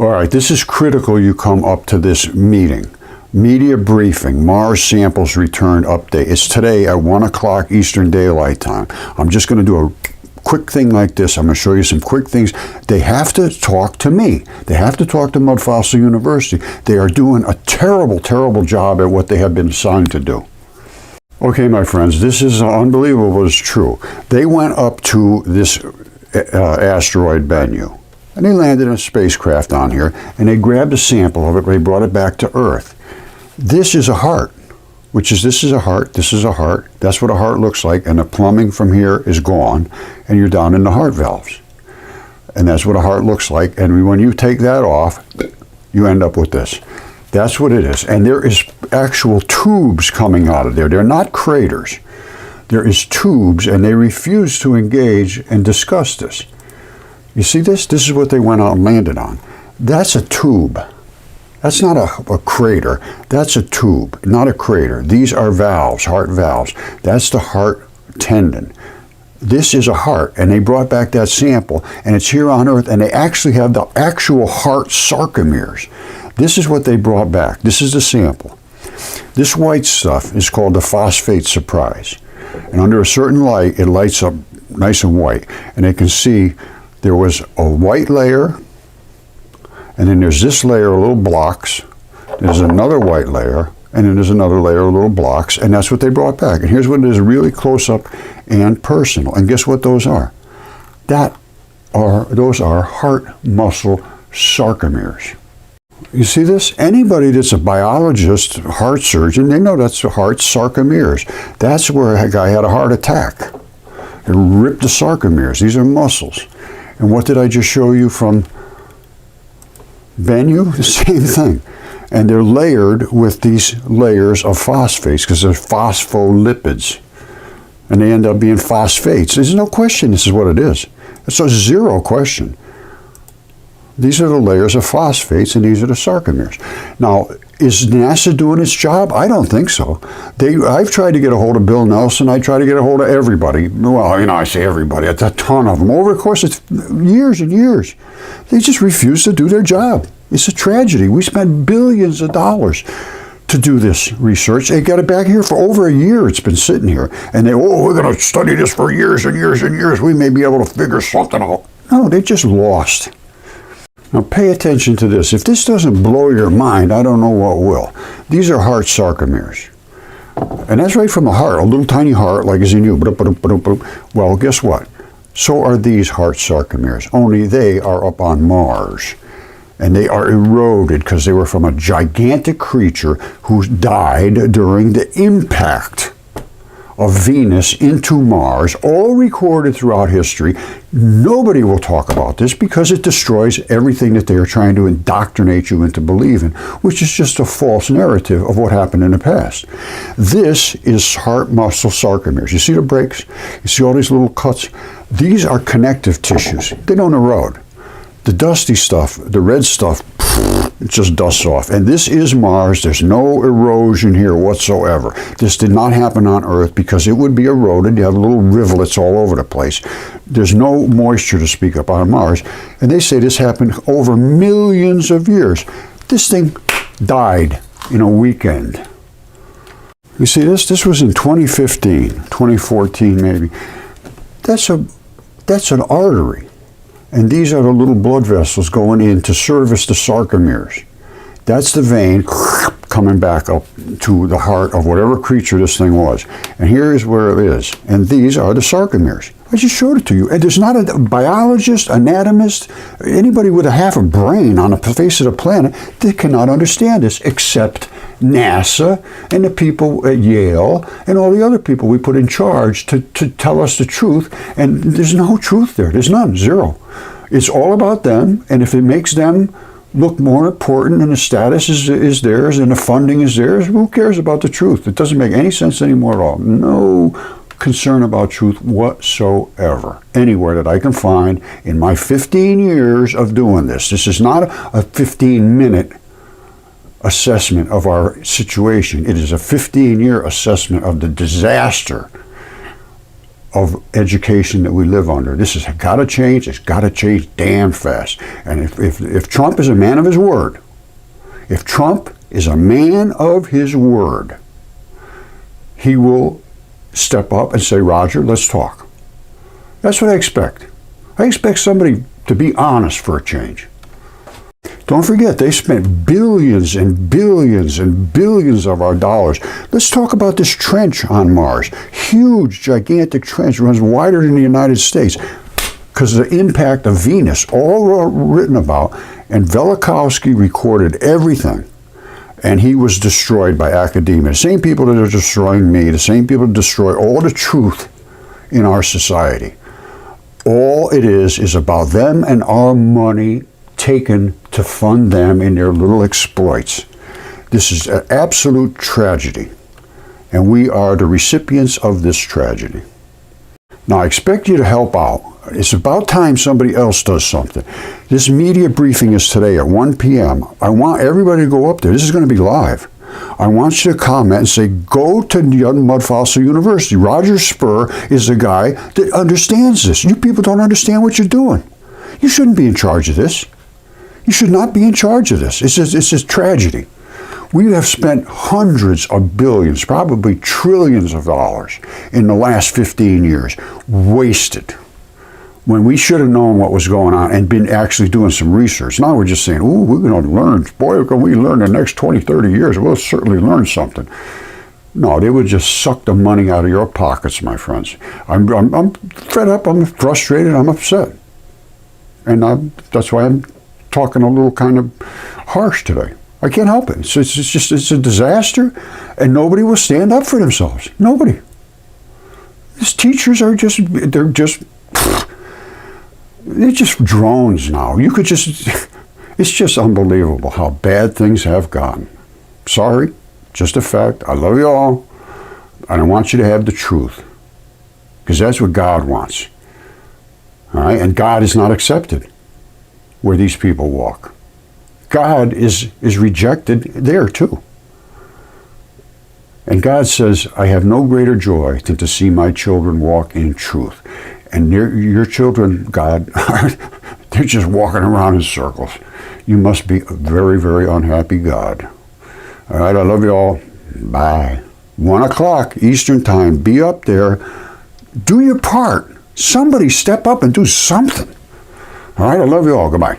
All right, this is critical you come up to this meeting. Media briefing, Mars samples returned update. It's today at 1 o'clock Eastern Daylight Time. I'm just going to do a quick thing like this. I'm going to show you some quick things. They have to talk to me. They have to talk to Mudfossil University. They are doing a terrible, terrible job at what they have been assigned to do. Okay, my friends, this is unbelievable, but it's true. They went up to this asteroid Bennu, and they landed in a spacecraft on here, and they grabbed a sample of it, they brought it back to Earth. This is a heart, this is a heart, this is a heart. That's what a heart looks like, and the plumbing from here is gone, and you're down in the heart valves. And that's what a heart looks like, and when you take that off, you end up with this. That's what it is. And there is actual tubes coming out of there. They're not craters. There is tubes, and they refuse to engage and discuss this. You see this? This is what they went out and landed on. That's a tube. That's not a crater. That's a tube, not a crater. These are valves, heart valves. That's the heart tendon. This is a heart, and they brought back that sample, and it's here on Earth, and they actually have the actual heart sarcomeres. This is what they brought back. This is the sample. This white stuff is called the phosphate surprise. And under a certain light, it lights up nice and white. And they can see there was a white layer, and then there's this layer of little blocks. There's another white layer, and then there's another layer of little blocks, and that's what they brought back. And here's what it is, really close up and personal. And guess what those are? Those are heart muscle sarcomeres. You see this? Anybody that's a biologist, heart surgeon, they know that's the heart sarcomeres. That's where a guy had a heart attack. It ripped the sarcomeres. These are muscles. And what did I just show you from Bennu? The same thing. And they're layered with these layers of phosphates because they're phospholipids. And they end up being phosphates. There's no question this is what it is. It's a zero question. These are the layers of phosphates, and these are the sarcomeres. Now, is NASA doing its job? I don't think so. I've tried to get a hold of Bill Nelson. I try to get a hold of everybody. Well, I say everybody. It's a ton of them. Over the course of years and years, they just refuse to do their job. It's a tragedy. We spent billions of dollars to do this research. They got it back here for over a year. It's been sitting here. And we're going to study this for years and years and years. We may be able to figure something out. No, they just lost. Now pay attention to this. If this doesn't blow your mind, I don't know what will. These are heart sarcomeres. And that's right from the heart, a little tiny heart like is in you. Well, guess what? So are these heart sarcomeres, only they are up on Mars. And they are eroded because they were from a gigantic creature who died during the impact of Venus into Mars, all recorded throughout history. Nobody will talk about this because it destroys everything that they are trying to indoctrinate you into believing, which is just a false narrative of what happened in the past. This is heart muscle sarcomeres. You see the breaks? You see all these little cuts? These are connective tissues. They don't erode. The dusty stuff, the red stuff, it just dusts off. And this is Mars. There's no erosion here whatsoever. This did not happen on Earth because it would be eroded. You have little rivulets all over the place. There's no moisture to speak of on Mars. And they say this happened over millions of years. This thing died in a weekend. You see this? This was in 2015, 2014 maybe. That's an artery. And these are the little blood vessels going in to service the sarcomeres. That's the vein coming back up to the heart of whatever creature this thing was. And here is where it is. And these are the sarcomeres. I just showed it to you. And there's not a biologist, anatomist, anybody with a half a brain on the face of the planet that cannot understand this except NASA and the people at Yale and all the other people we put in charge to tell us the truth. And there's no truth there. There's none. Zero. It's all about them. And if it makes them look more important and the status is theirs and the funding is theirs, who cares about the truth? It doesn't make any sense anymore at all. No concern about truth whatsoever anywhere that I can find in my 15 years of doing this. This is not a 15-minute assessment of our situation. It is a 15-year assessment of the disaster of education that we live under. This has got to change. It's got to change damn fast. And if Trump is a man of his word, if Trump is a man of his word, he will step up and say, Roger, let's talk. That's what I expect. I expect somebody to be honest for a change. Don't forget, they spent billions and billions and billions of our dollars. Let's talk about this trench on Mars. Huge, gigantic trench, runs wider than the United States because of the impact of Venus, all written about. And Velikovsky recorded everything. And he was destroyed by academia. The same people that are destroying me, the same people that destroy all the truth in our society. All it is about them and our money taken to fund them in their little exploits. This is an absolute tragedy, and we are the recipients of this tragedy. Now, I expect you to help out. It's about time somebody else does something. This media briefing is today at 1 p.m. I want everybody to go up there. This is going to be live. I want you to comment and say, go to Mudfossil University. Roger Spur is the guy that understands this. You people don't understand what you're doing. You shouldn't be in charge of this. You should not be in charge of this. It's just tragedy. We have spent hundreds of billions, probably trillions of dollars in the last 15 years, wasted, when we should have known what was going on and been actually doing some research. Now we're just saying, ooh, we're going to learn. Boy, can we learn the next 20, 30 years? We'll certainly learn something. No, they would just suck the money out of your pockets, my friends. I'm fed up, I'm frustrated, I'm upset. And that's why I'm talking a little kind of harsh today. I can't help it. It's a disaster, and nobody will stand up for themselves. Nobody. These teachers are they're just drones now. It's just unbelievable how bad things have gone. Sorry, just a fact. I love you all, and I want you to have the truth, because that's what God wants. All right, and God is not accepted where these people walk. God is rejected there too. And God says, I have no greater joy than to see my children walk in truth. And your children, God, they're just walking around in circles. You must be a very, very unhappy God. All right, I love you all. Bye. 1 o'clock Eastern Time. Be up there. Do your part. Somebody step up and do something. All right, I love you all. Goodbye.